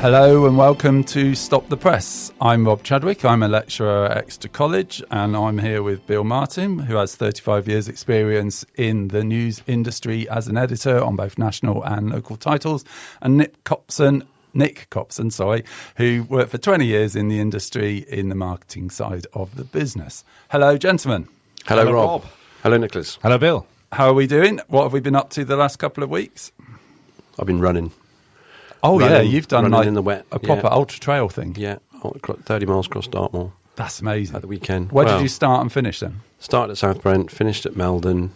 Hello and welcome to Stop the Press. I'm Rob Chadwick, I'm a lecturer at Exeter College, and I'm here with Bill Martin, who has 35 years experience in the news industry as an editor on both national and local titles, and Nick Copson, who worked for 20 years in the industry in the marketing side of the business. Hello, gentlemen. Hello, Rob. Hello, Nicholas. Hello, Bill. How are we doing? What have we been up to the last couple of weeks? I've been running. Oh, yeah, you've done like in the wet. a proper ultra trail thing. Yeah, 30 miles across Dartmoor. That's amazing. At the weekend. Where did you start and finish then? Started at South Brent, finished at Meldon.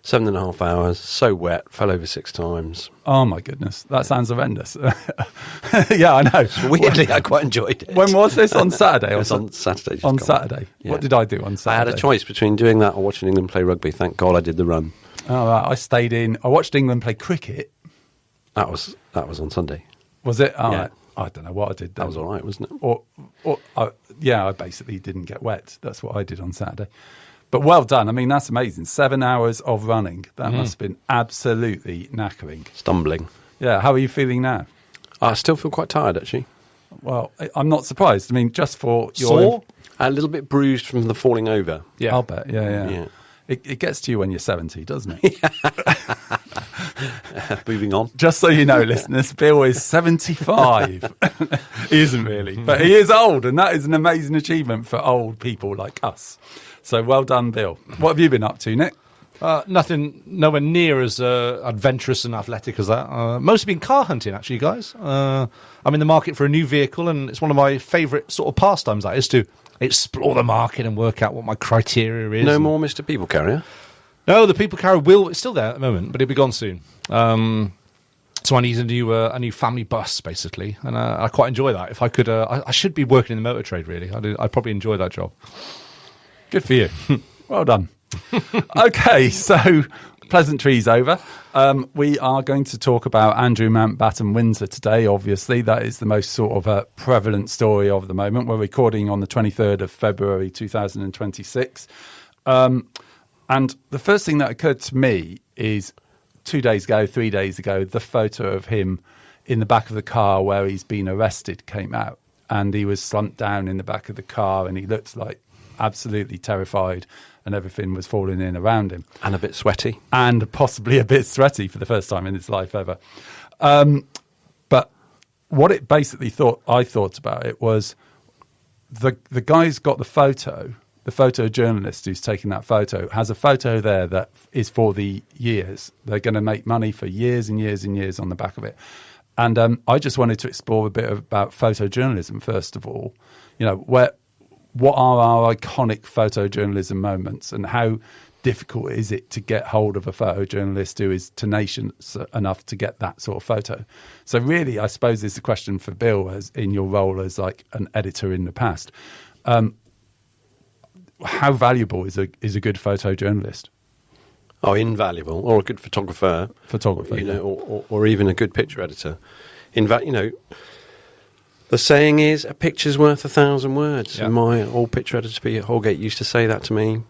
7.5 hours, so wet, fell over 6 times. Oh my goodness, that sounds horrendous. Yeah, I know. Weirdly, I quite enjoyed it. When was this? On Saturday? It was on Saturday. On Saturday. Yeah. What did I do on Saturday? I had a choice between doing that or watching England play rugby. Thank God I did the run. Oh, right. I stayed in. I watched England play cricket. That was on Sunday. Was it? Oh, yeah. I don't know what I did then. That was all right, wasn't it? I basically didn't get wet. That's what I did on Saturday. But well done. I mean, that's amazing. 7 hours of running. That must have been absolutely knackering. Stumbling. Yeah. How are you feeling now? I still feel quite tired, actually. Well, I'm not surprised. I mean, just for your... Sore? A little bit bruised from the falling over. Yeah. I'll bet. Yeah. It gets to you when you're 70, doesn't it? Moving on. Just so you know, listeners, Bill is 75. He isn't really, but he is old, and that is an amazing achievement for old people like us. So well done, Bill. What have you been up to, Nick? Nothing, nowhere near as adventurous and athletic as that. Mostly been car hunting, actually, guys. I'm in the market for a new vehicle, and it's one of my favourite sort of pastimes, that is, to explore the market and work out what my criteria is. No more Mr. People Carrier? No, the People Carrier it's still there at the moment, but it'll be gone soon. So I need a new family bus, basically, and I quite enjoy that. If I could, I should be working in the motor trade, really. I'd probably enjoy that job. Good for you. Well done. Okay, so pleasantries over. We are going to talk about Andrew Mountbatten Windsor today, obviously. That is the most sort of prevalent story of the moment. We're recording on the 23rd of February 2026. And the first thing that occurred to me is 3 days ago, the photo of him in the back of the car where he's been arrested came out. And he was slumped down in the back of the car and he looked like absolutely terrified and everything was falling in around him. And a bit sweaty. And possibly a bit sweaty for the first time in his life ever. But what it basically I thought about it was the guy's got the photojournalist who's taking that photo has a photo there that is for the years. They're going to make money for years and years and years on the back of it. And I just wanted to explore a bit about photojournalism, first of all. You know, what are our iconic photojournalism moments and how difficult is it to get hold of a photojournalist who is tenacious enough to get that sort of photo? So really, I suppose it's a question for Bill, as in your role as like an editor in the past. How valuable is a good photojournalist? Oh, invaluable. Or a good photographer. You know, or even a good picture editor. The saying is, a picture's worth 1,000 words. Yeah. And my old picture editor, Peter Holgate, used to say that to me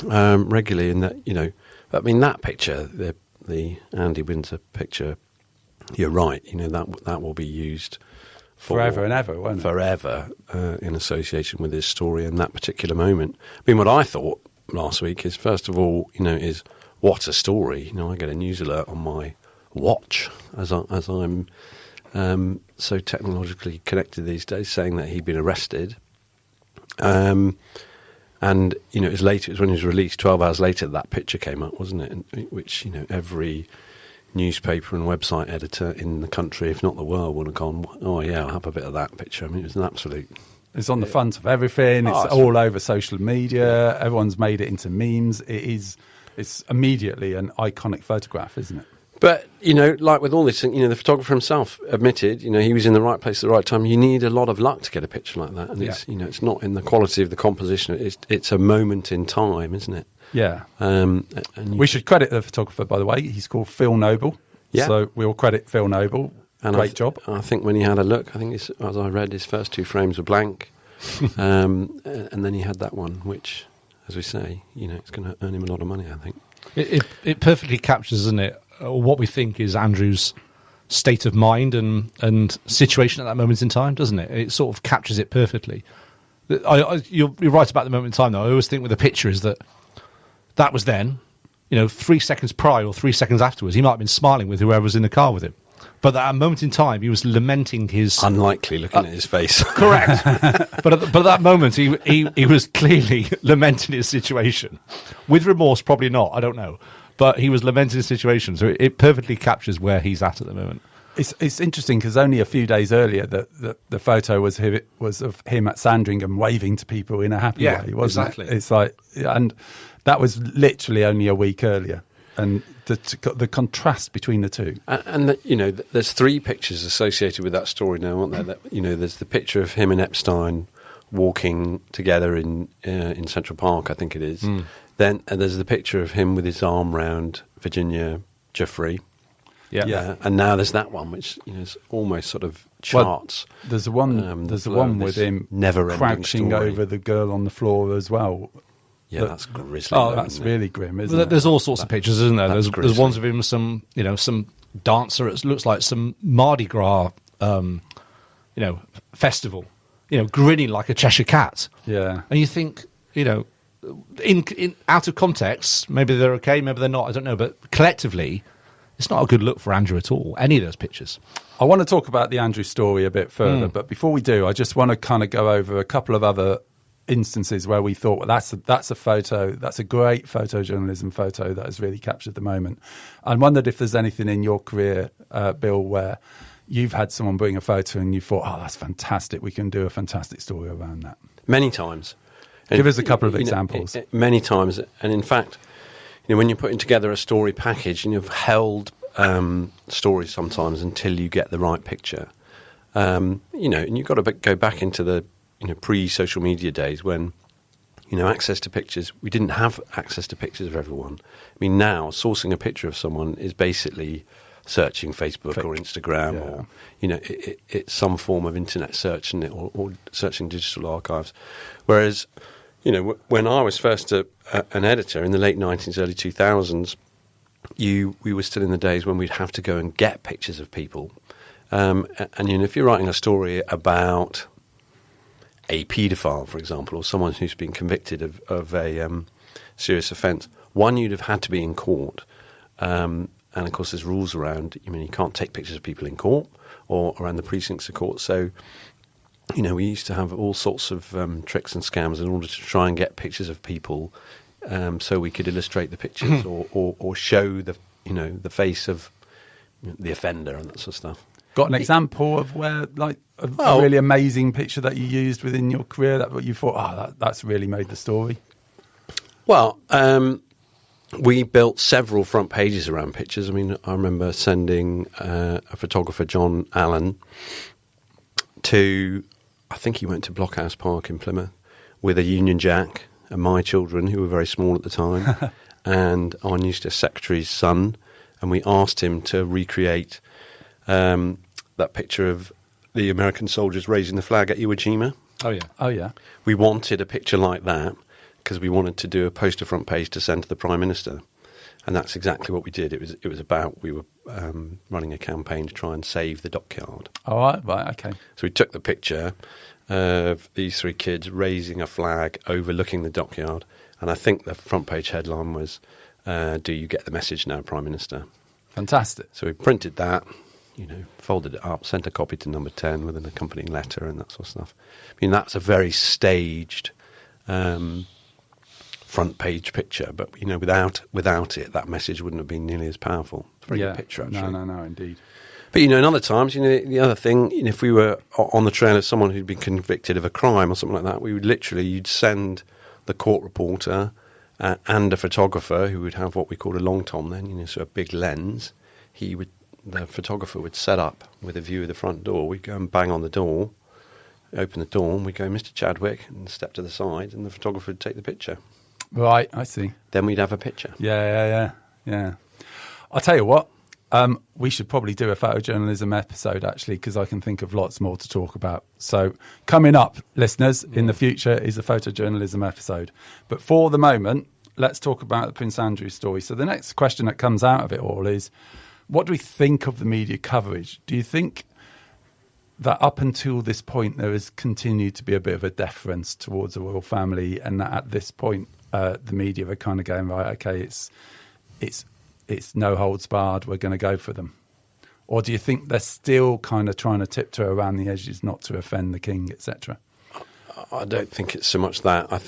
regularly. And that, you know, I mean, that picture, the Andy Windsor picture, you're right. You know, that will be used forever and ever, won't it? Forever, in association with this story and that particular moment. I mean, what I thought last week is, first of all, you know, is what a story. You know, I get a news alert on my watch as I'm so technologically connected these days, saying that he'd been arrested. And, you know, it was when he was released, 12 hours later, that picture came up, wasn't it? Which, you know, every newspaper and website editor in the country, if not the world, would have gone, oh, yeah, I'll have a bit of that picture. I mean, it was an absolute... It's on the front of everything. It's all over social media. Everyone's made it into memes. It's immediately an iconic photograph, isn't it? But, you know, like with all this, you know, the photographer himself admitted, you know, he was in the right place at the right time. You need a lot of luck to get a picture like that. And it's, you know, it's not in the quality of the composition. It's a moment in time, isn't it? Yeah. We should credit the photographer, by the way. He's called Phil Noble. Yeah. So we'll credit Phil Noble. And Great job. I think when he had a look, I think, as I read, his first 2 frames were blank. And then he had that one, which, as we say, you know, it's going to earn him a lot of money, I think. It perfectly captures, isn't it, what we think is Andrew's state of mind and situation at that moment in time, doesn't it? It sort of captures it perfectly. You're right about the moment in time, though. I always think with a picture is that was then, 3 seconds prior or 3 seconds afterwards, he might have been smiling with whoever was in the car with him. But at that moment in time, he was lamenting his... Unlikely, looking at his face. Correct. but at that moment, he was clearly lamenting his situation. With remorse, probably not, I don't know. But he was lamenting his situation, so it perfectly captures where he's at the moment. It's interesting because only a few days earlier, the photo was of him at Sandringham waving to people in a happy way, wasn't exactly. it? It's like, and that was literally only a week earlier. And the contrast between the two. And there's 3 pictures associated with that story now, aren't there? There's the picture of him and Epstein walking together in Central Park, I think it is. Then there's the picture of him with his arm round Virginia Jeffrey. Yeah. And now there's that one, which is almost sort of charts. Well, there's the one with him crouching over the girl on the floor as well. Yeah, that's grisly. Oh, that's really grim, isn't it? There's all sorts of pictures, isn't there? There's ones of him, some dancer. It looks like some Mardi Gras, festival. Grinning like a Cheshire cat. Yeah, and you think, in out of context, maybe they're okay, maybe they're not. I don't know, but collectively, it's not a good look for Andrew at all. Any of those pictures. I want to talk about the Andrew story a bit further, but before we do, I just want to kind of go over a couple of other instances where we thought, well, that's a photo, that's a great photojournalism photo that has really captured the moment. I wondered if there's anything in your career, Bill, where you've had someone bring a photo and you thought, oh, that's fantastic, we can do a fantastic story around that. Many times. Give us a couple of examples. Many times. And in fact, when you're putting together a story package and you've held stories sometimes until you get the right picture, and you've got to go back into the pre-social media days when, access to pictures, we didn't have access to pictures of everyone. I mean, now sourcing a picture of someone is basically searching Facebook or Instagram or, it's some form of internet search or searching digital archives. Whereas, when I was first an editor in the late 1990s, early 2000s, we were still in the days when we'd have to go and get pictures of people. And if you're writing a story about a paedophile, for example, or someone who's been convicted of a serious offence, you'd have had to be in court. And, of course, there's rules around, you can't take pictures of people in court or around the precincts of court. So, we used to have all sorts of tricks and scams in order to try and get pictures of people so we could illustrate the pictures or show the face of the offender and that sort of stuff. Got an example of where, a really amazing picture that you used within your career that you thought, that's really made the story? Well, we built several front pages around pictures. I mean, I remember sending a photographer, John Allen, I think he went to Blockhouse Park in Plymouth with a Union Jack and my children, who were very small at the time, and our newsdesk secretary's son, and we asked him to recreate that picture of the American soldiers raising the flag at Iwo Jima. Oh, yeah. We wanted a picture like that because we wanted to do a poster front page to send to the Prime Minister. And that's exactly what we did. It was about, we were running a campaign to try and save the dockyard. Oh, right, okay. So we took the picture of these 3 kids raising a flag overlooking the dockyard. And I think the front page headline was, do you get the message now, Prime Minister? Fantastic. So we printed that, folded it up, sent a copy to Number 10 with an accompanying letter and that sort of stuff. I mean, that's a very staged front page picture, but without it, that message wouldn't have been nearly as powerful. It's a very good picture, actually. No, indeed. But in other times, the other thing, if we were on the trail of someone who'd been convicted of a crime or something like that, you'd send the court reporter and a photographer who would have what we called a long tom then, so a big lens. The photographer would set up with a view of the front door. We'd go and bang on the door, open the door, and we'd go, Mr. Chadwick, and step to the side, and the photographer would take the picture. Right, I see. Then we'd have a picture. Yeah. I'll tell you what, we should probably do a photojournalism episode, actually, because I can think of lots more to talk about. So coming up, listeners, in the future is a photojournalism episode. But for the moment, let's talk about the Prince Andrew story. So the next question that comes out of it all is, what do we think of the media coverage? Do you think that up until this point there has continued to be a bit of a deference towards the royal family, and that at this point the media are kind of going, right, okay, it's no holds barred, we're going to go for them? Or do you think they're still kind of trying to tiptoe around the edges not to offend the king, etc.? I don't think it's so much that. I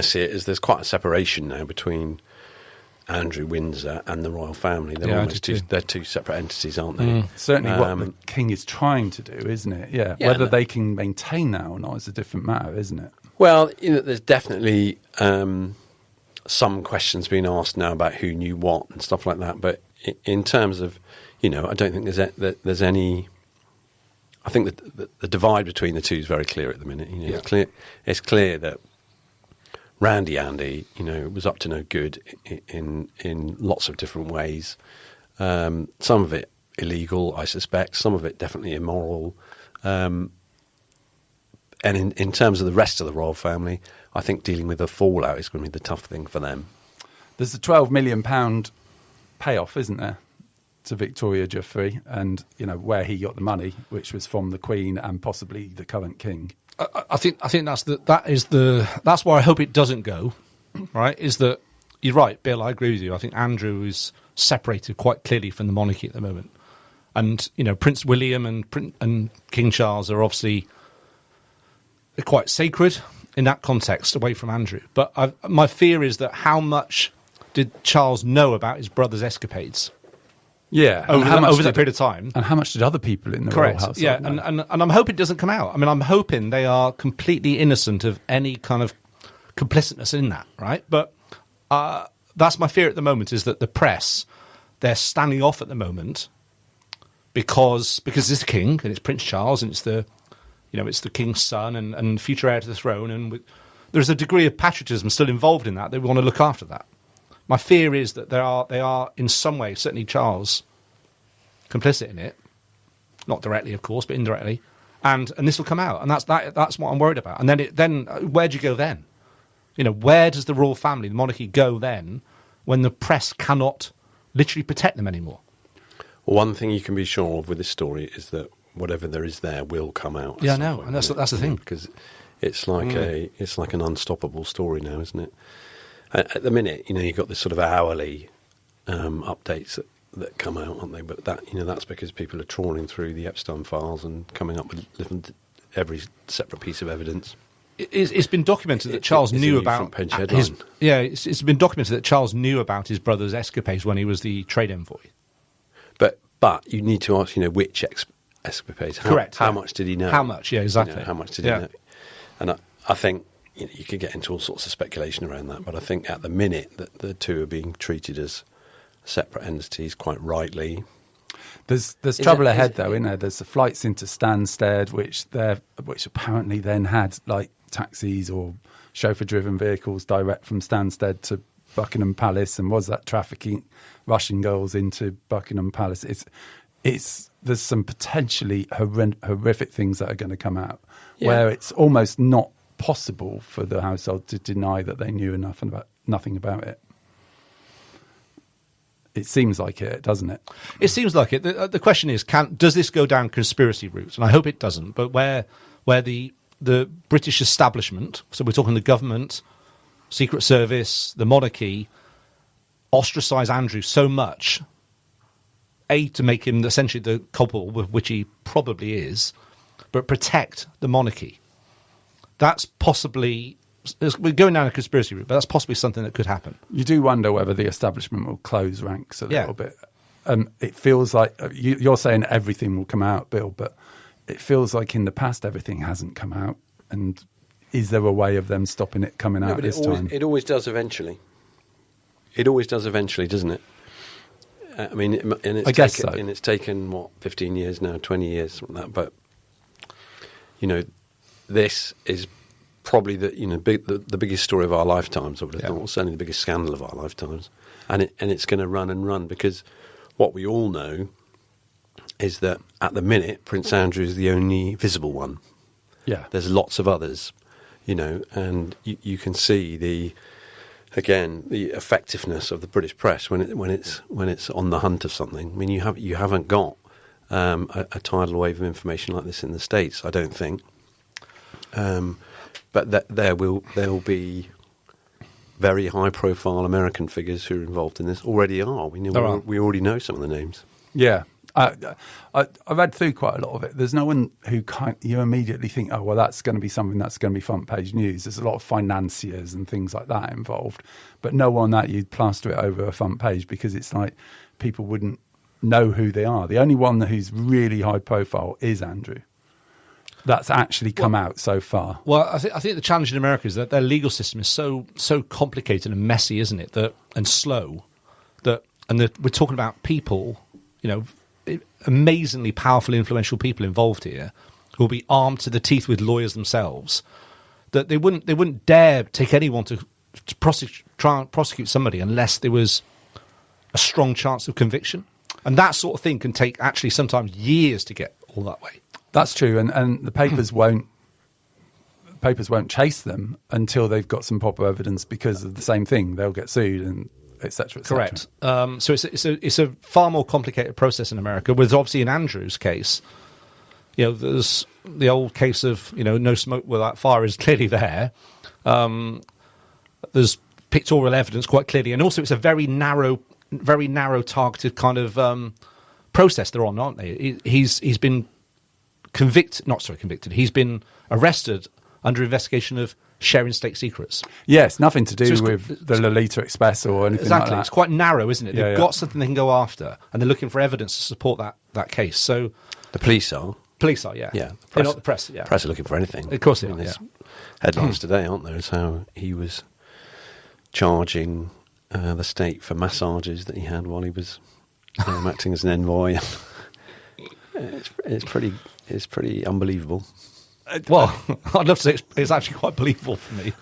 see it as there's quite a separation now between Andrew Windsor and the royal family. They're two separate entities, aren't they? Certainly what the king is trying to do, isn't it? Yeah. Whether they can maintain that or not is a different matter, isn't it? Well, there's definitely some questions being asked now about who knew what and stuff like that. But in terms of, I don't think there's any. I think that the divide between the two is very clear at the minute. It's clear that Randy Andy, was up to no good in lots of different ways. Some of it illegal, I suspect. Some of it definitely immoral. And in terms of the rest of the royal family, I think dealing with the fallout is going to be the tough thing for them. There's a £12 million payoff, isn't there, to Victoria Jeffrey, and where he got the money, which was from the Queen and possibly the current king. I think that's where I hope it doesn't go. Right? Is that you're right, Bill? I agree with you. I think Andrew is separated quite clearly from the monarchy at the moment, and Prince William and King Charles are obviously quite sacred in that context, away from Andrew. But my fear is that how much did Charles know about his brother's escapades? Yeah, over that period of time. And how much did other people in the royal household know? And I'm hoping it doesn't come out. I mean, I'm hoping they are completely innocent of any kind of complicitness in that, right? But that's my fear at the moment, is that the press, they're standing off at the moment because it's the king and it's Prince Charles and it's the king's son and future heir to the throne, and there's a degree of patriotism still involved in that. They want to look after that. My fear is that they are in some way, certainly Charles, complicit in it, not directly, of course, but indirectly, and this will come out, and that's what I'm worried about. And then where do you go then? Where does the royal family, the monarchy, go then when the press cannot literally protect them anymore? Well, one thing you can be sure of with this story is that whatever there is there will come out. Yeah, I know, and that's the thing, because it's like an unstoppable story now, isn't it? At the minute, you've got this sort of hourly updates that come out, aren't they? But that's because people are trawling through the Epstein files and coming up with every separate piece of evidence. It's been documented that Charles knew about his. Yeah, it's been documented that Charles knew about his brother's escapades when he was the trade envoy. But you need to ask, which escapades? Correct. How much did he know? How much? Yeah, exactly. How much did he know? And I think. You could get into all sorts of speculation around that, but I think at the minute that the two are being treated as separate entities quite rightly. There's trouble ahead, though, isn't there? There's the flights into Stansted, which apparently then had like taxis or chauffeur-driven vehicles direct from Stansted to Buckingham Palace, and was that trafficking Russian girls into Buckingham Palace? There's some potentially horrific things that are going to come out, where it's almost not possible for the household to deny that they knew nothing about it. It seems like it, doesn't it? It seems like it. The question is, does this go down conspiracy route? And I hope it doesn't. But where the British establishment, so we're talking the government, Secret Service, the monarchy, ostracise Andrew so much, to make him essentially the culpable, which he probably is, but protect the monarchy. That's possibly, we're going down a conspiracy route, but that's possibly something that could happen. You do wonder whether the establishment will close ranks a little bit. It feels like, you're saying everything will come out, Bill, but it feels like in the past everything hasn't come out. And is there a way of them stopping it coming out this time? It always does eventually. It always does eventually, doesn't it? I mean, I guess so. And it's taken, 15 years now, 20 years, something like that. But, this is probably the biggest story of our lifetimes, I would have thought, certainly the biggest scandal of our lifetimes. And it's going to run and run, because what we all know is that at the minute, Prince Andrew is the only visible one. Yeah. There's lots of others, and you can see again, the effectiveness of the British press when it's on the hunt of something. I mean, you haven't got a tidal wave of information like this in the States, I don't think. But there will be very high-profile American figures who are involved in this. Already are. We already know some of the names. Yeah. I read through quite a lot of it. There's no one who you immediately think, oh, well, that's going to be something that's going to be front page news. There's a lot of financiers and things like that involved, but no one that you'd plaster it over a front page because it's like people wouldn't know who they are. The only one who's really high profile is Andrew. That's actually come out so far. Well, I think the challenge in America is that their legal system is so complicated and messy, isn't it? And slow. We're talking about people, amazingly powerful, influential people involved here, who will be armed to the teeth with lawyers themselves. That they wouldn't dare take anyone to try and prosecute somebody unless there was a strong chance of conviction, and that sort of thing can take actually sometimes years to get all that way. That's true, and the papers won't chase them until they've got some proper evidence because of the same thing. They'll get sued and et cetera, et cetera. Correct. So it's a far more complicated process in America. With obviously in Andrew's case, there's the old case of no smoke without fire is clearly there. There's pictorial evidence quite clearly, and also it's a very narrow targeted kind of process they're on, aren't they? He's been convicted. He's been arrested under investigation of sharing state secrets. Yes, nothing to do with the Lolita Express or anything like that. It's quite narrow, isn't it? Yeah, They've got something they can go after, and they're looking for evidence to support that case. So the police are. Yeah. Yeah. They're not the press, yeah. Press are looking for anything. Of course they are, There's headlines today, aren't there? Is how he was charging the state for massages that he had while he was acting as an envoy. It's pretty unbelievable. Well, I'd love to say it's actually quite believable for me.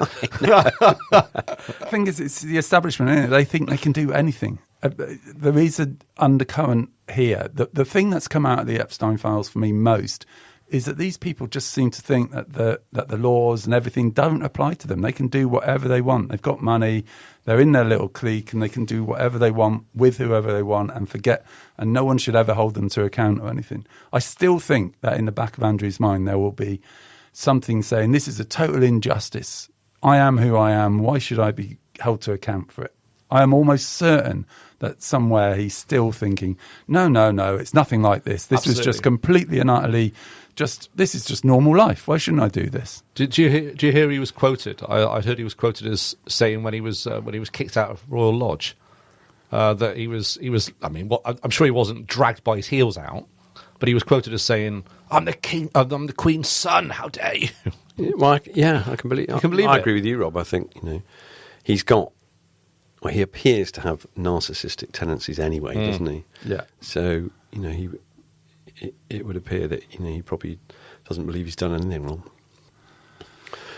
The thing is, it's the establishment, isn't it? They think they can do anything. There is an undercurrent here. The thing that's come out of the Epstein files for me most is that these people just seem to think that the laws and everything don't apply to them. They can do whatever they want. They've got money. They're in their little clique and they can do whatever they want with whoever they want and forget. And no one should ever hold them to account or anything. I still think that in the back of Andrew's mind there will be something saying, this is a total injustice. I am who I am. Why should I be held to account for it? I am almost certain that somewhere he's still thinking, no, it's nothing like this. This was just completely and utterly this is just normal life. Why shouldn't I do this? Did you hear he was quoted? I heard he was quoted as saying when he was kicked out of Royal Lodge that he was. I mean, I'm sure he wasn't dragged by his heels out, but he was quoted as saying, "I'm the king. I'm the Queen's son. How dare you?" Well, I can believe. I agree with you, Rob. I think he's got. Well, he appears to have narcissistic tendencies anyway, doesn't he? Yeah. So it would appear that he probably doesn't believe he's done anything wrong.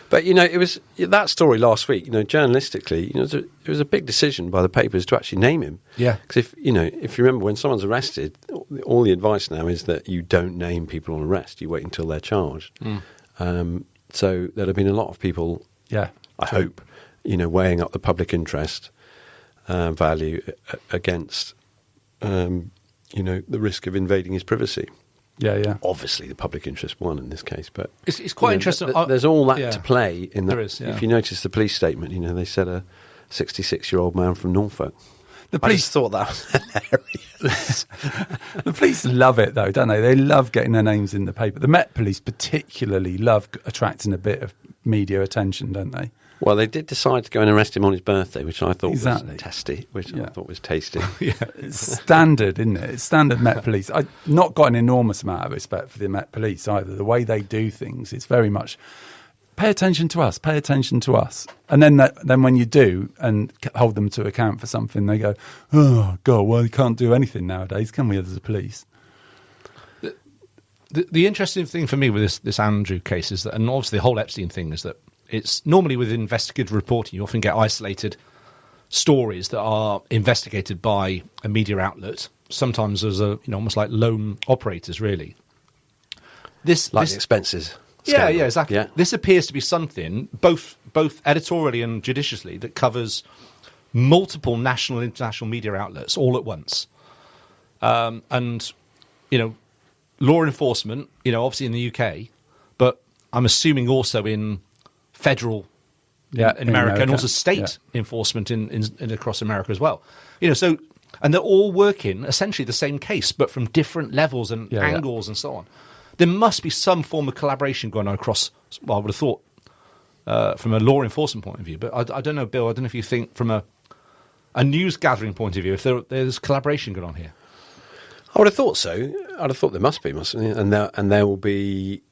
But it was that story last week. Journalistically, it was a big decision by the papers to actually name him. Yeah. Because if you remember when someone's arrested, all the advice now is that you don't name people on arrest. You wait until they're charged. So there'd have been a lot of people. Yeah. I hope weighing up the public interest value against. The risk of invading his privacy. Yeah. Obviously, the public interest won in this case, but it's quite interesting. There's all that to play in that. There is, yeah. If you notice the police statement, they said a 66-year-old man from Norfolk. The police I just thought that was hilarious. The police love it, though, don't they? They love getting their names in the paper. The Met Police particularly love attracting a bit of media attention, don't they? Well, they did decide to go and arrest him on his birthday, which I thought was tasty, I thought was tasty. It's standard, isn't it? It's standard Met Police. I've not got an enormous amount of respect for the Met Police either. The way they do things, it's very much, pay attention to us, pay attention to us. And then when you do and hold them to account for something, they go, oh, God, well, we can't do anything nowadays, can we, as the police? The interesting thing for me with this Andrew case is that, and obviously the whole Epstein thing, is that it's normally with investigative reporting, you often get isolated stories that are investigated by a media outlet, sometimes as almost like lone operators, really. The expenses. Yeah, exactly. Yeah. This appears to be something, both editorially and judiciously, that covers multiple national and international media outlets all at once. And, law enforcement, obviously in the UK, but I'm assuming also in federal in America, and also state enforcement in across America as well. So, and they're all working essentially the same case, but from different levels and angles and so on. There must be some form of collaboration going on across, well, I would have thought, from a law enforcement point of view. But I don't know, Bill, I don't know if you think from a news gathering point of view, if there's collaboration going on here. I would have thought so. I'd have thought there must be, and there will be,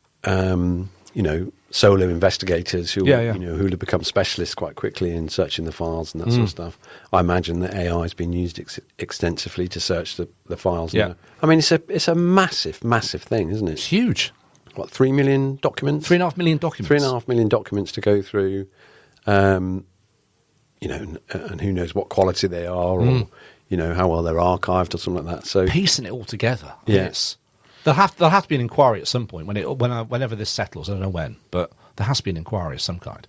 solo investigators who who'll have become specialists quite quickly in searching the files and that sort of stuff. I imagine that AI has been used extensively to search the files. Yeah. I mean, it's a massive thing, isn't it? It's huge. What, 3 million documents? 3.5 million documents. 3.5 million documents to go through, and who knows what quality they are, or how well they're archived or something like that. So piecing it all together. Yes. There'll have to be an inquiry at some point whenever this settles. I don't know when, but there has to be an inquiry of some kind.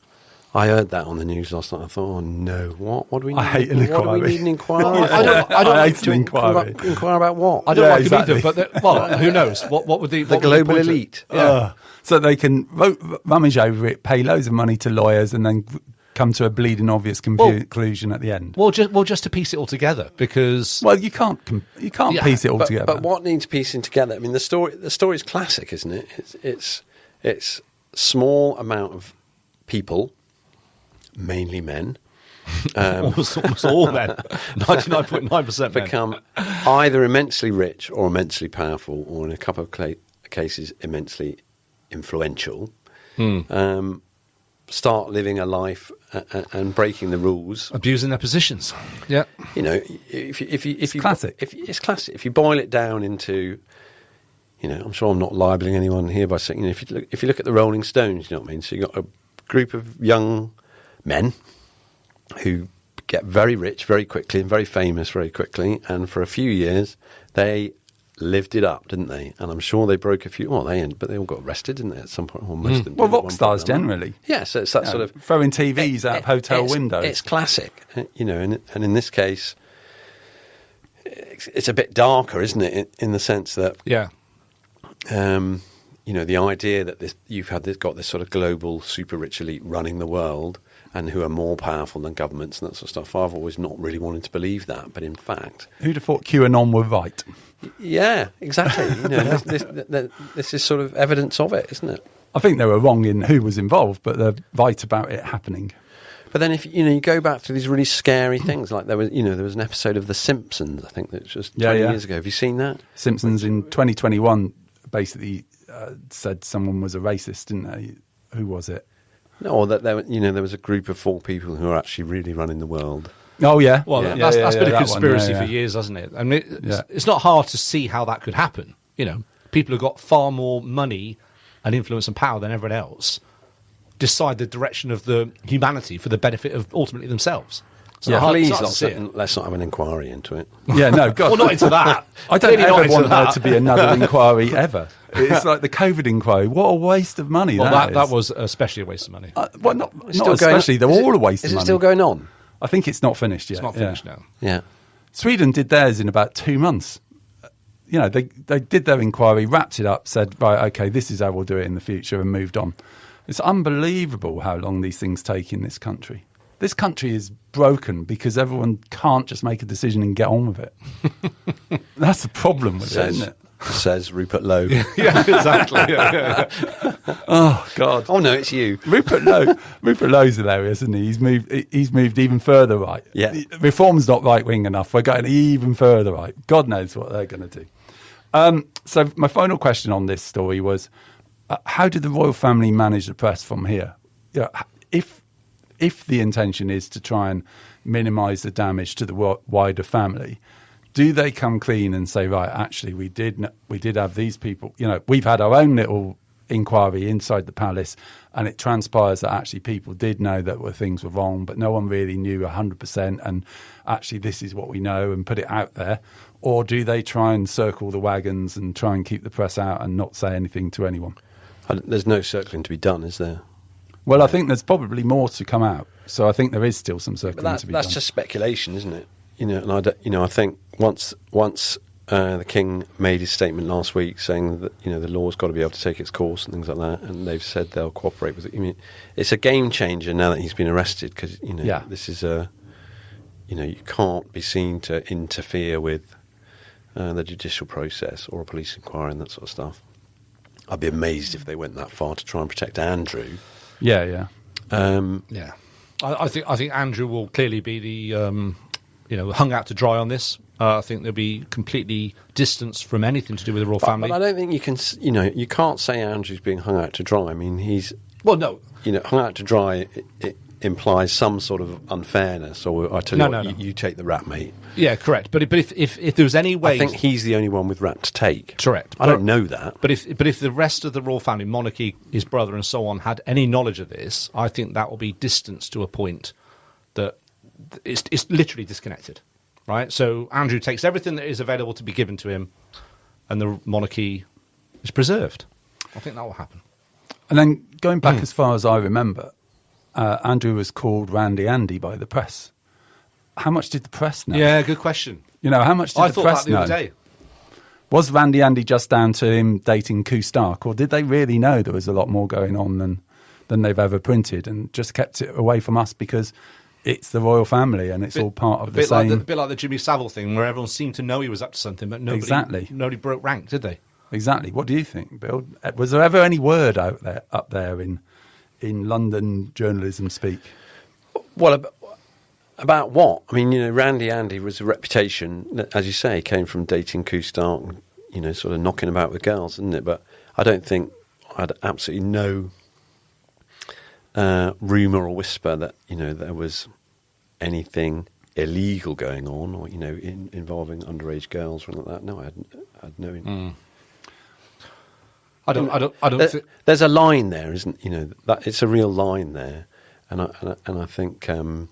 I heard that on the news last night. I thought, oh no, what do we need? I hate an inquiry. What do we need an inquiry? I hate an inquiry. Inquire about what? I don't like exactly. it either, but who knows? What would the global elite? So they can rummage over it, pay loads of money to lawyers, and then come to a bleeding obvious conclusion at the end. Well, just to piece it all together, because you can't piece it all together. But what needs piecing together? I mean, the story's classic, isn't it? It's small amount of people, mainly men, almost all men, 99.9% men, become either immensely rich or immensely powerful, or in a couple of cases immensely influential. Start living a life and breaking the rules, abusing their positions. Yeah, it's classic. It's classic. If you boil it down into, I'm sure I'm not libeling anyone here by saying, if you look at the Rolling Stones, you know what I mean. So you got a group of young men who get very rich very quickly and very famous very quickly, and for a few years they lived it up, didn't they? And I'm sure they broke a few. But they all got arrested, didn't they? At some point, or most of them. Well, rock stars generally. Yeah, so it's that sort of throwing TVs out of hotel windows. It's classic, and in this case, it's a bit darker, isn't it? In the sense that, the idea that you've got this sort of global super rich elite running the world, and who are more powerful than governments and that sort of stuff. I've always not really wanted to believe that, but in fact, who'd have thought QAnon were right? Yeah, exactly. This is sort of evidence of it, isn't it? I think they were wrong in who was involved, but they're right about it happening. But then, if you go back to these really scary things, like there was an episode of The Simpsons, I think that was just 20 years ago. Have you seen that? Simpsons in 2021 basically said someone was a racist, didn't they? Who was it? No, or that there was a group of 4 people who are actually really running the world. Oh, yeah. Well, that's been a conspiracy for years, hasn't it? I mean, it's not hard to see how that could happen. People who've got far more money and influence and power than everyone else decide the direction of the humanity for the benefit of ultimately themselves. So please, let's not have an inquiry into it. Yeah, no, God. Well, not into that. I don't ever want there to be another inquiry ever. It's like the COVID inquiry. What a waste of money that was especially a waste of money. Not especially. They're all a waste of money. Is it still going on? I think it's not finished yet. It's not finished now. Yeah. Sweden did theirs in about 2 months. They did their inquiry, wrapped it up, said, right, okay, this is how we'll do it in the future, and moved on. It's unbelievable how long these things take in this country. This country is broken because everyone can't just make a decision and get on with it. That's the problem with it, isn't it? Says Rupert Lowe. Yeah, exactly. Yeah. Oh, God. Oh, no, it's you. Rupert Lowe's hilarious, isn't he? He's moved even further right. Yeah. Reform's not right-wing enough. We're going even further right. God knows what they're going to do. So my final question on this story was, how did the royal family manage the press from here? If the intention is to try and minimise the damage to the wider family, do they come clean and say, right, actually, we did have these people, we've had our own little inquiry inside the palace, and it transpires that actually people did know that things were wrong, but no one really knew 100%, and actually this is what we know, and put it out there? Or do they try and circle the wagons and try and keep the press out and not say anything to anyone? There's no circling to be done, is there? Well, I think there's probably more to come out. So I think there is still some circling to be done. That's just speculation, isn't it? And I think once the King made his statement last week saying that the law's got to be able to take its course and things like that, and they've said they'll cooperate with it. I mean, it's a game changer now that he's been arrested because this is you can't be seen to interfere with the judicial process or a police inquiry and that sort of stuff. I'd be amazed if they went that far to try and protect Andrew. Yeah. I think Andrew will clearly be the hung out to dry on this. I think they'll be completely distanced from anything to do with the royal family. But I don't think you can. You can't say Andrew's being hung out to dry. I mean, hung out to dry. It implies some sort of unfairness, or I tell you what, you take the rap, mate. Yeah, correct. But if there was any way, I think he's the only one with rap to take. Correct. I don't know that. But if the rest of the royal family, monarchy, his brother, and so on, had any knowledge of this, I think that will be distanced to a point that it's literally disconnected. Right? So Andrew takes everything that is available to be given to him, and the monarchy is preserved. I think that will happen. And then going back as far as I remember, Andrew was called Randy Andy by the press. How much did the press know? Yeah, good question. How much did the press know? I thought that the other day. Was Randy Andy just down to him dating Koo Stark, or did they really know there was a lot more going on than they've ever printed and just kept it away from us because it's the royal family and it's all part of the same... a bit like the Jimmy Savile thing where everyone seemed to know he was up to something, but nobody broke rank, did they? Exactly. What do you think, Bill? Was there ever any word up there in London journalism speak? Well, about what? I mean, Randy Andy was a reputation that, as you say, came from dating Koo Stark, sort of knocking about with girls, isn't it? But I don't think I had absolutely no rumour or whisper that there was anything illegal going on, or involving underage girls or anything like that. No, I had no. I don't think there's a line there, isn't that it's a real line there, and I think I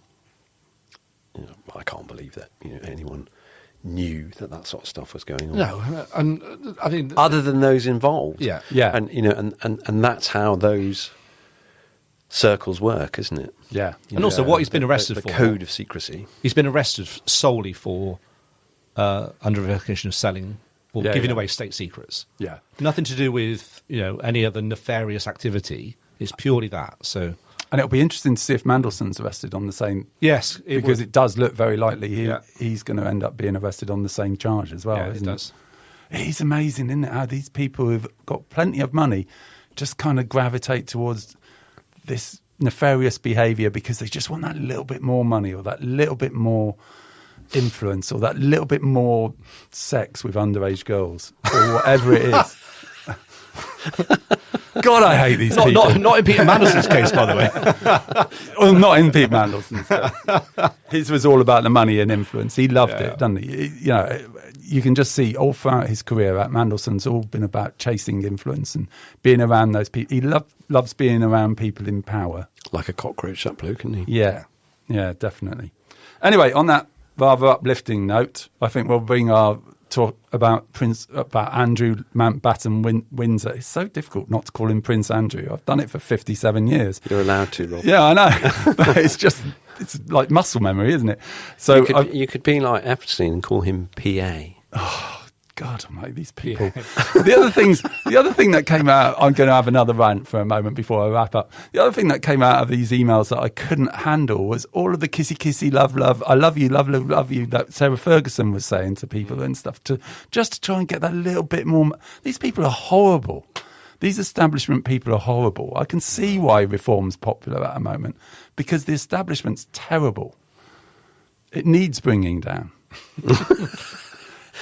can't believe that anyone knew that sort of stuff was going on. No, and I think other than those involved, yeah, and and that's how those circles work, isn't it? Yeah, and also what he's been arrested for. The code of secrecy. He's been arrested solely for under verification of selling or giving away state secrets. Yeah, nothing to do with any other nefarious activity. It's purely that. So, and it'll be interesting to see if Mandelson's arrested on the same. Yes, because it does look very likely he's going to end up being arrested on the same charge as well. Yeah, isn't it does. It is amazing, isn't it? How these people who've got plenty of money just kind of gravitate towards this nefarious behaviour because they just want that little bit more money or that little bit more influence or that little bit more sex with underage girls or whatever it is. God, I hate these people. Not in Peter Mandelson's case, by the way. Well, not in Peter Mandelson's case. His was all about the money and influence. He loved it, doesn't he? You can just see all throughout his career at Mandelson's all been about chasing influence and being around those people. He loves being around people in power. Like a cockroach, that bloke, isn't he? Yeah, definitely. Anyway, on that rather uplifting note, I think we'll bring our talk about Andrew Mountbatten Windsor. It's so difficult not to call him Prince Andrew. I've done it for 57 years. You're allowed to, Rob. Yeah, I know. But it's like muscle memory, isn't it? So you could be like Epstein and call him PA. Oh, God almighty, these people. The other thing that came out, I'm going to have another rant for a moment before I wrap up. The other thing that came out of these emails that I couldn't handle was all of the kissy, love, I love you, love you, that Sarah Ferguson was saying to people and stuff, to try and get that little bit more. These people are horrible. These establishment people are horrible. I can see why reform's popular at the moment, because the establishment's terrible. It needs bringing down.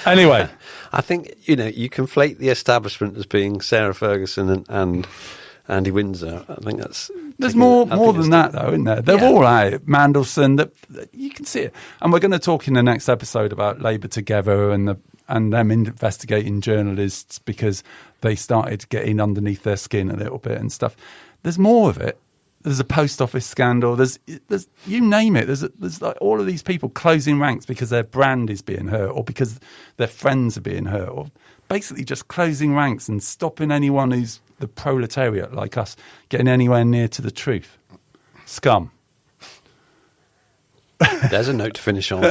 Anyway, I think you conflate the establishment as being Sarah Ferguson and Andy Windsor. I think there's more than that, though, isn't there? They're all right. Mandelson, that you can see it, and we're going to talk in the next episode about Labour Together and them investigating journalists because they started getting underneath their skin a little bit and stuff. There's more of it. There's a post office scandal. There's you name it. There's like all of these people closing ranks because their brand is being hurt or because their friends are being hurt, or basically just closing ranks and stopping anyone who's the proletariat like us getting anywhere near to the truth. Scum. There's a note to finish on.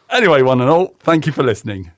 Anyway, one and all, thank you for listening.